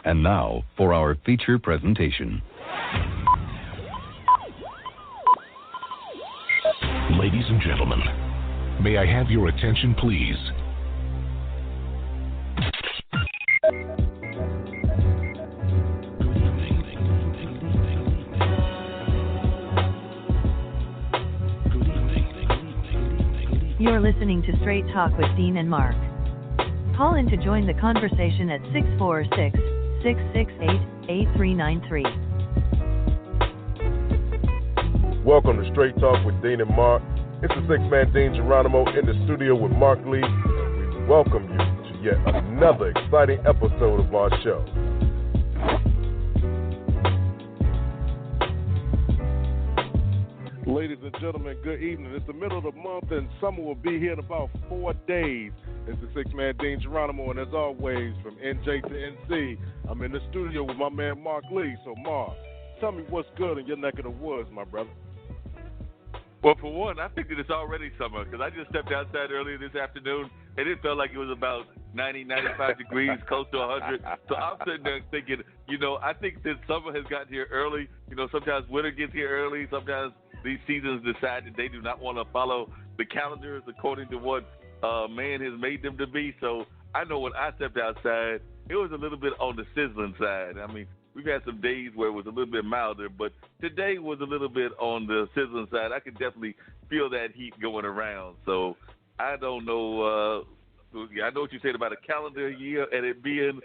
And now for our feature presentation. Ladies and gentlemen, may I have your attention, please? You're listening to Straight Talk with Dean and Mark. Call in to join the conversation at 646-668-8393. Welcome to Straight Talk with Dean and Mark. It's the six-man Dean Geronimo in the studio with Mark Lee, and we welcome you to yet another exciting episode of our show. Ladies and gentlemen, good evening. It's the middle of the month, and summer will be here in about 4 days. It's the six-man Dean Geronimo, and as always, from NJ to NC, I'm in the studio with my man Mark Lee. So, Mark, tell me what's good in your neck of the woods, my brother. Well, for one, I think that it's already summer because I just stepped outside earlier this afternoon, and it felt like it was about 90, 95 degrees, close to 100. So I'm sitting there thinking, I think that summer has gotten here early. Sometimes winter gets here early. Sometimes these seasons decide that they do not want to follow the calendars according to what man has made them to be. So I know when I stepped outside, it was a little bit on the sizzling side. I mean, we've had some days where it was a little bit milder, but today was a little bit on the sizzling side. I could definitely feel that heat going around. So I don't know. I know what you said about a calendar year and it being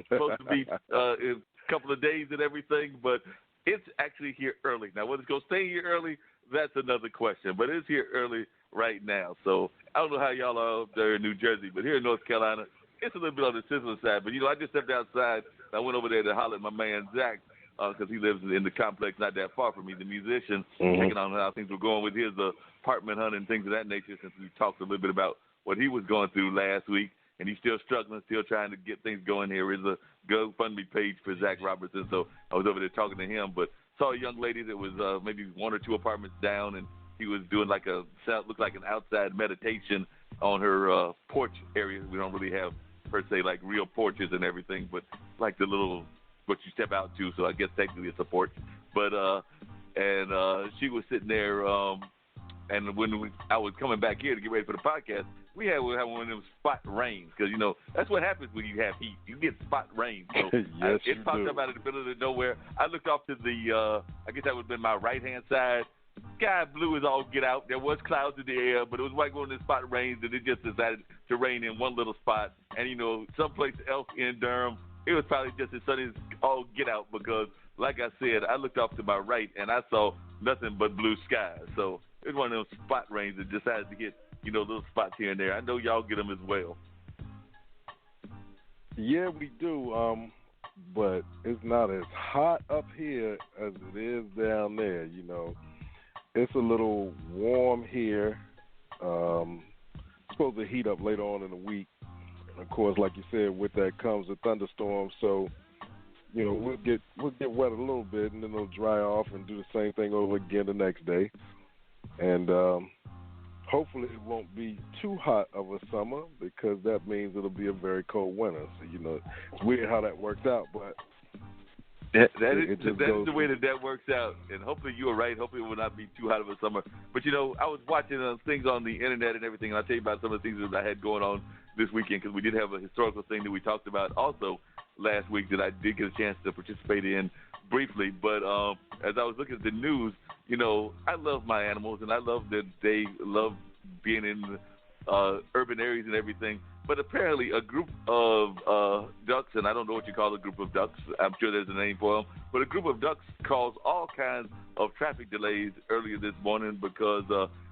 supposed to be in a couple of days and everything, but it's actually here early. Now, whether it's going to stay here early, that's another question. But it's here early right now. So I don't know how y'all are up there in New Jersey, but here in North Carolina, it's a little bit on the sizzling side. But, I just stepped outside. I went over there to holler at my man, Zach, because he lives in the complex not that far from me, the musician, checking on how things were going with his apartment hunt and things of that nature, since we talked a little bit about what he was going through last week. And he's still struggling, still trying to get things going. Here is a GoFundMe page for Zach Robertson. So I was over there talking to him, but saw a young lady that was maybe one or two apartments down, and he was doing looked like an outside meditation on her porch area. We don't really have, per se, like real porches and everything, but like the little, what you step out to, so I guess technically it's a porch. But, she was sitting there, and when I was coming back here to get ready for the podcast, we had one of them spot rains, because, that's what happens when you have heat. You get spot rain. So yes, it popped up out of the middle of nowhere. I looked off to the, I guess that would have been my right-hand side. Sky blue as all get out. There was clouds in the air, but it was like one of the spot rains that it just decided to rain in one little spot. And, someplace else in Durham, it was probably just as sunny as all get out, because, like I said, I looked off to my right, and I saw nothing but blue skies. So it was one of those spot rains that decided to get, little spots here and there. I know y'all get them as well. Yeah, we do, but it's not as hot up here as it is down there, It's a little warm here. Supposed to heat up later on in the week. Of course, like you said, with that comes a thunderstorm, so we'll get wet a little bit, and then it'll dry off and do the same thing over again the next day. And hopefully it won't be too hot of a summer, because that means it'll be a very cold winter. So, it's weird how that works out, but that is the way that works out. And hopefully you are right. Hopefully it will not be too hot of a summer. But, I was watching things on the internet and everything, and I'll tell you about some of the things that I had going on this weekend, because we did have a historical thing that we talked about also last week that I did get a chance to participate in briefly. But as I was looking at the news, I love my animals, and I love that they love being in urban areas and everything. But apparently a group of ducks, and I don't know what you call a group of ducks. I'm sure there's a name for them. But a group of ducks caused all kinds of traffic delays earlier this morning, because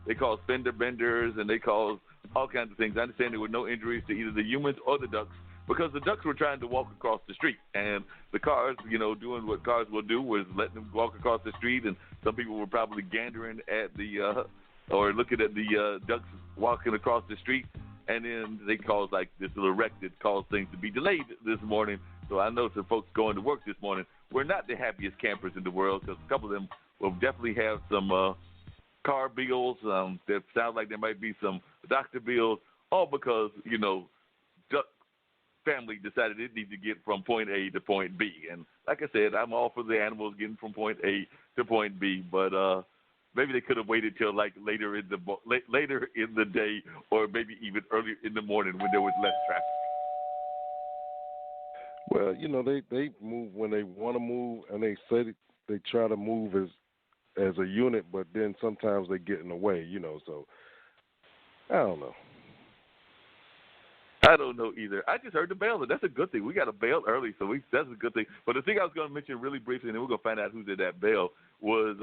they caused fender benders, and they caused all kinds of things. I understand there were no injuries to either the humans or the ducks, because the ducks were trying to walk across the street, and the cars, doing what cars will do, was letting them walk across the street, and some people were probably gandering at or looking at the ducks walking across the street, and then they caused like this little wreck that caused things to be delayed this morning. So I know some folks going to work this morning were not the happiest campers in the world, because a couple of them will definitely have some car bills. That sounds like there might be some doctor bills, all because, family decided it needs to get from point A to point B. And like I said, I'm all for the animals getting from point A to point B, but maybe they could have waited till like later in the day, or maybe even earlier in the morning when there was less traffic. Well, they move when they want to move, and they say they try to move as a unit, but then sometimes they get in the way, So I don't know. I don't know either. I just heard the bell, and that's a good thing. We got a bell early, so that's a good thing. But the thing I was going to mention really briefly, and then we're going to find out who did that bell, was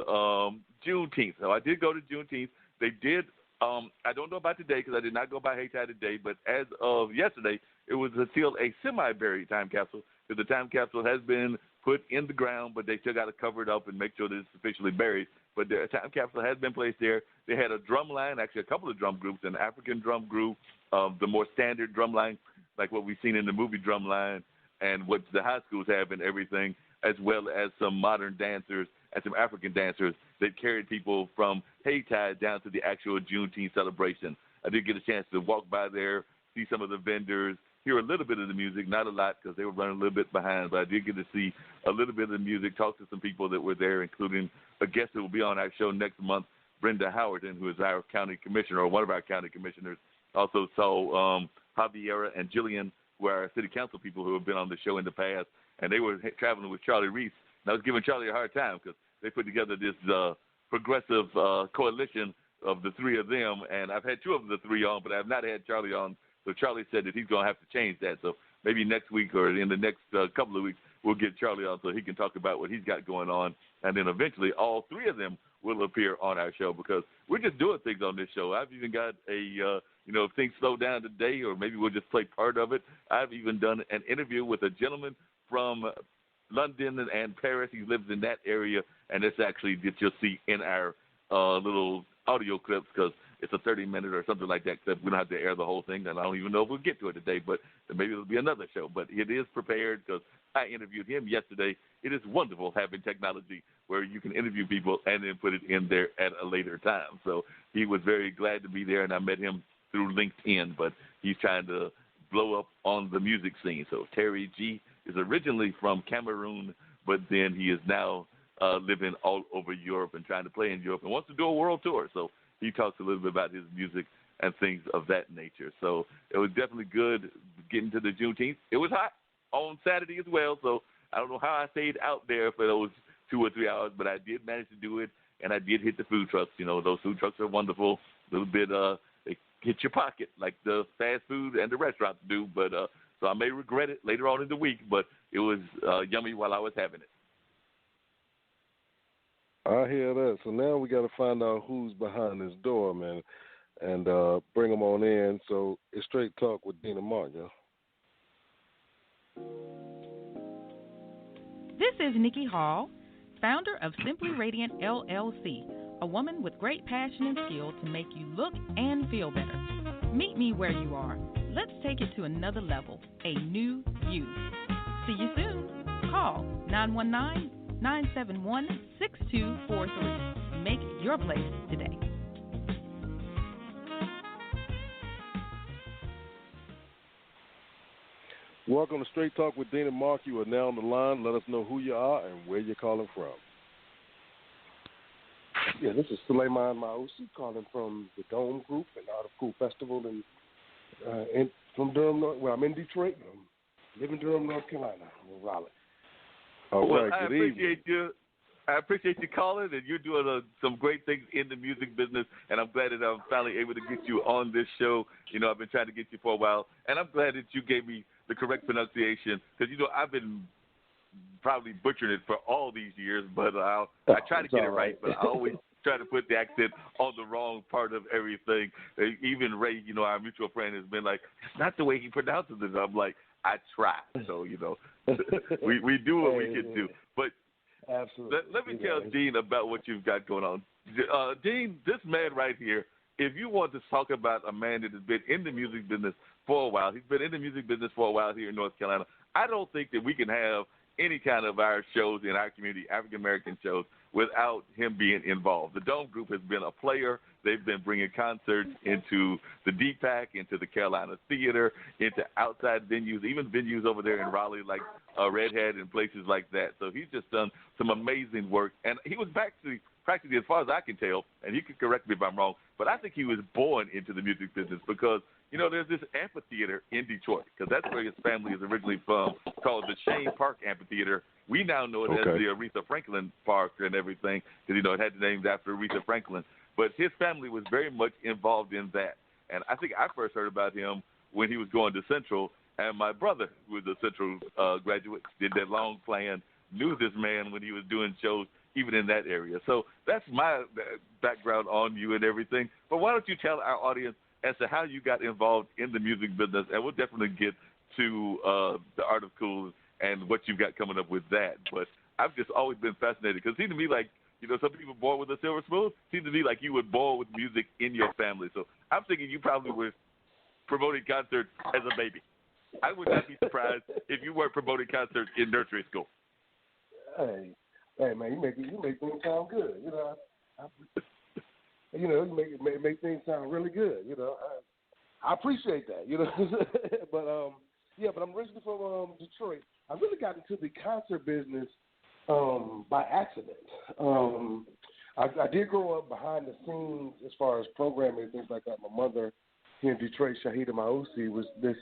Juneteenth. So I did go to Juneteenth. They did. I don't know about today because I did not go by Hayti today, but as of yesterday, it was still a semi-buried time capsule. So the time capsule has been put in the ground, but they still got to cover it up and make sure that it's officially buried. But the time capsule has been placed there. They had a drum line, actually a couple of drum groups, an African drum group, the more standard drum line, like what we've seen in the movie drum line, and what the high schools have and everything, as well as some modern dancers and some African dancers that carried people from Hayti down to the actual Juneteenth celebration. I did get a chance to walk by there, see some of the vendors, hear a little bit of the music, not a lot because they were running a little bit behind, but I did get to see a little bit of the music, talk to some people that were there, including a guest that will be on our show next month, Brenda Howerton, who is our county commissioner, or one of our county commissioners. Also saw Javiera and Jillian, who are our city council people who have been on the show in the past, and they were traveling with Charlie Reese. And I was giving Charlie a hard time because they put together this progressive coalition of the three of them, and I've had two of the three on, but I have not had Charlie on. So Charlie said that he's going to have to change that. So maybe next week or in the next couple of weeks, we'll get Charlie on so he can talk about what he's got going on. And then eventually all three of them will appear on our show because we're just doing things on this show. I've even got if things slow down today, or maybe we'll just play part of it. I've even done an interview with a gentleman from London and Paris. He lives in that area, and it's actually that you'll see in our little audio clips because it's a 30-minute or something like that, except we don't have to air the whole thing, and I don't even know if we'll get to it today, but maybe it'll be another show. But it is prepared because I interviewed him yesterday. It is wonderful having technology where you can interview people and then put it in there at a later time. So he was very glad to be there, and I met him through LinkedIn, but he's trying to blow up on the music scene. So Terry G is originally from Cameroon, but then he is now living all over Europe and trying to play in Europe and wants to do a world tour. So he talks a little bit about his music and things of that nature. So it was definitely good getting to the Juneteenth. It was hot on Saturday as well, so I don't know how I stayed out there for those 2 or 3 hours, but I did manage to do it, and I did hit the food trucks. Those food trucks are wonderful. A little bit, they hit your pocket like the fast food and the restaurants do, but so I may regret it later on in the week, but it was yummy while I was having it. I hear that. So now we got to find out who's behind this door, man, and bring them on in. So it's Straight Talk with Dean and Mark, y'all. This is Nikki Hall, founder of Simply Radiant LLC, a woman with great passion and skill to make you look and feel better. Meet me where you are. Let's take it to another level, a new you. See you soon. Call 919-971-6243. Make your place today. Welcome to Straight Talk with Dean and Mark. You are now on the line. Let us know who you are and where you're calling from. Yeah, this is Sulaiman Mausi calling from the Dome Group and Art of Cool Festival from Durham. Well, I'm in Detroit. I live in Durham, North Carolina. I'm in Raleigh. All well, right, I appreciate you. I appreciate you calling, and you're doing some great things in the music business, and I'm glad that I'm finally able to get you on this show. I've been trying to get you for a while, and I'm glad that you gave me the correct pronunciation because, I've been probably butchering it for all these years, but I try to get it right, but I always try to put the accent on the wrong part of everything. Even Ray, our mutual friend, has been like, it's not the way he pronounces it. I'm like, I try. So, we do what we can do. But absolutely. Let me tell Dean about what you've got going on. Dean, this man right here, if you want to talk about a man that has been in the music business for a while, he's been in the music business for a while here in North Carolina, I don't think that we can have any kind of our shows in our community, African American shows, without him being involved. The Dome Group has been a player. They've been bringing concerts into the DPAC, into the Carolina Theater, into outside venues, even venues over there in Raleigh like Red Hat and places like that. So he's just done some amazing work. And he was practically, as far as I can tell, and you can correct me if I'm wrong, but I think he was born into the music business because, you know, there's this amphitheater in Detroit, because that's where his family is originally from, called the Chene Park Amphitheater. We now know it as the Aretha Franklin Park and everything, because, you know, it had the names after Aretha Franklin. But his family was very much involved in that. And I think I first heard about him when he was going to Central, and my brother, who was a Central graduate, did that long plan, knew this man when he was doing shows even in that area. So that's my background on you and everything. But why don't you tell our audience as to how you got involved in the music business, and we'll definitely get to the Art of Cool and what you've got coming up with that. But I've just always been fascinated, because it seemed to me like, you know, some people born with a silver spoon. It seemed to me like you were born with music in your family. So I'm thinking you probably were promoting concerts as a baby. I would not be surprised if you weren't promoting concerts in nursery school. Hey man, you make things sound good. You know, you make things sound really good. You know, I appreciate that. You know, but I'm originally from Detroit. I really got into the concert business by accident. I did grow up behind the scenes as far as programming and things like that. My mother here in Detroit, Shahida Mausi, was the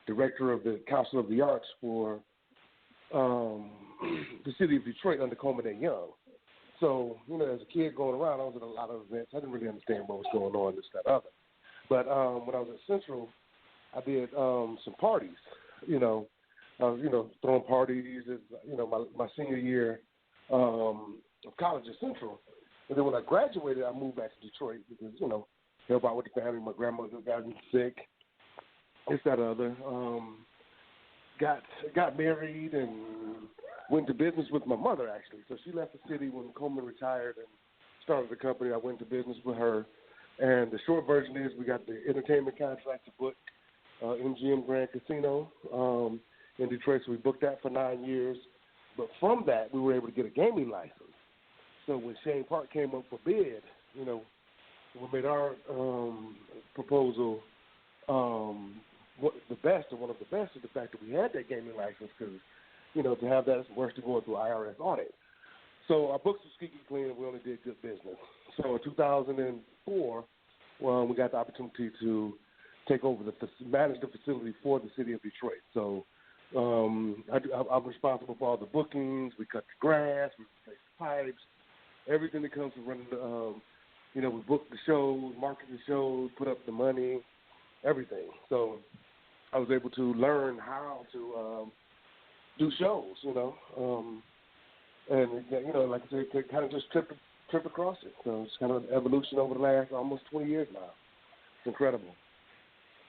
director of the Council of the Arts for the city of Detroit under Coleman and Young. So, you know, as a kid going around, I was at a lot of events. I didn't really understand what was going on, this, that, other. But when I was at Central, I did some parties, throwing parties, my senior year of college at Central. And then when I graduated, I moved back to Detroit because, you know, help out with the family. My grandmother got sick, this, that, other. Got married and went to business with my mother, actually. So she left the city when Coleman retired and started the company. I went to business with her. And the short version is we got the entertainment contract to book MGM Grand Casino in Detroit. So we booked that for 9 years. But from that, we were able to get a gaming license. So when Chene Park came up for bid, you know, we made our proposal one of the best is the fact that we had that gaming license, because, you know, to have that, it's worse than going through an IRS audit. So our books were squeaky clean, and we only did good business. So in 2004, we got the opportunity to take over manage the facility for the city of Detroit. So I'm responsible for all the bookings. We cut the grass, we replace the pipes, everything that comes with running the, we book the shows, market the shows, put up the money, everything. So I was able to learn how to do shows, and, like I said, kind of just trip across it. So it's kind of an evolution over the last almost 20 years now. It's incredible.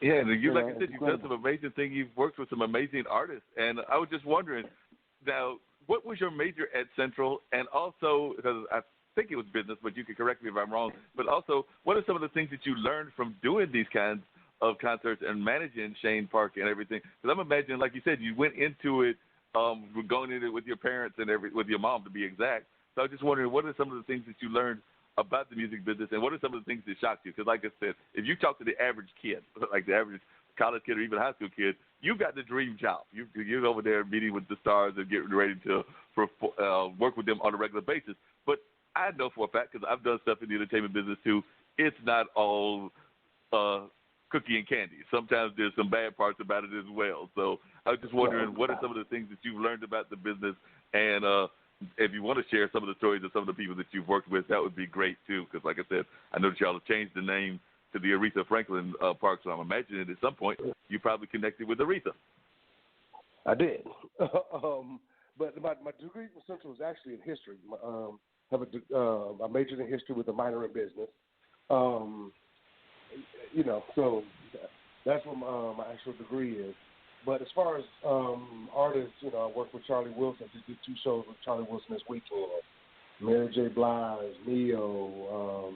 Yeah, and you, like I said, you've done some amazing things. You've worked with some amazing artists. And I was just wondering, now, what was your major at Central? And also, because I think it was business, but you can correct me if I'm wrong, but also, what are some of the things that you learned from doing these kinds of concerts and managing Chene Park and everything? Because I'm imagining, like you said, you went into it, going into it with your parents and with your mom, to be exact. So I was just wondering, what are some of the things that you learned about the music business, and what are some of the things that shocked you? Because, like I said, if you talk to the average kid, like the average college kid or even high school kid, you've got the dream job. You're over there meeting with the stars and getting ready to work with them on a regular basis. But I know for a fact, because I've done stuff in the entertainment business too, it's not all cookie and candy. Sometimes there's some bad parts about it as well. So I was just wondering, what are some of the things that you've learned about the business? And if you want to share some of the stories of some of the people that you've worked with, that would be great too. Because, like I said, I know that y'all have changed the name to the Aretha Franklin Park, so I'm imagining at some point you probably connected with Aretha. I did. But my degree from Central was actually in history. I majored in history with a minor in business. So that's what my actual degree is. But as far as artists, I worked with Charlie Wilson. I just did 2 shows with Charlie Wilson this weekend. Mary J. Blige, Neo,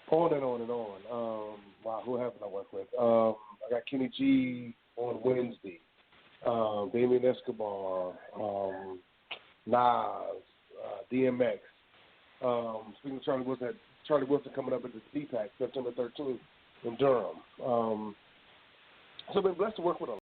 on and on and on. Wow, who haven't I worked with? I got Kenny G on Wednesday. Damien Escobar, Nas, DMX. Speaking of Charlie Wilson coming up at the CPAC September 13th in Durham. So I've been blessed to work with a